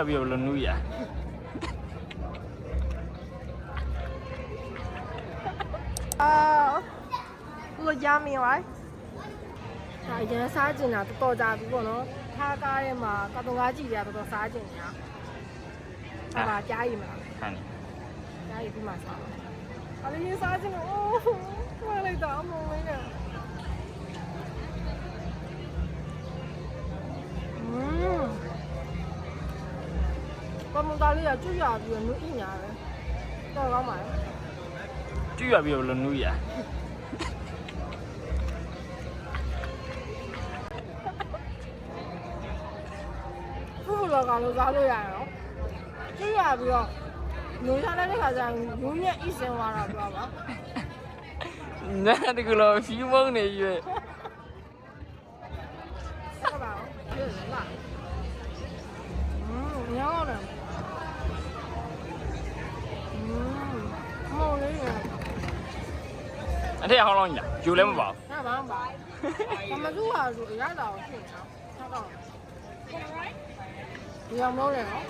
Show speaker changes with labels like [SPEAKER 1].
[SPEAKER 1] ရပြီးတော့နူးရ
[SPEAKER 2] ကိုရမင်းရိုက်ဒါအရင်စားကျင်တာတော်ကြပြီပေါ့နော်ထားကားထဲမှာကတော့ကားကြည့်ရတော့စားကျင်နေတာဟာပါကြားရည်မလား
[SPEAKER 1] ခံနေ
[SPEAKER 2] ကြားရည်ပြီးမှစားအလေးစားကျင်လို့အိုးဝယ်လိုက်တော့အမုံလေးနဲ့ပမသားလေးကကျွတ်ရပြီးတော့နူးအညာပဲတော်ကောင်းပါလေ
[SPEAKER 1] ကျွရပြီးတော့နူးရ
[SPEAKER 2] ဖူးလောကလို့စားလို့ရရောကျွတ်ရပြီးတော့နူးရတဲ့ခါကျရင်ယူမြက်ဣစင်သွားတာပြောပါ
[SPEAKER 1] နားတကယ်ဖီးမုန်းနေရွေး
[SPEAKER 2] ဆက်ပါဦးပြေလာညောင်းတယ်မော်လေးရ
[SPEAKER 1] အထက်ဟောင်းလောင်းညာယူလည်းမပါဘူး
[SPEAKER 2] ဟာဘာမှပါဘာမသူ့ဟာဆိုရတာကိုဖြစ်နေတာဟုတ်တော့ဒီအောင်လို့လေနော်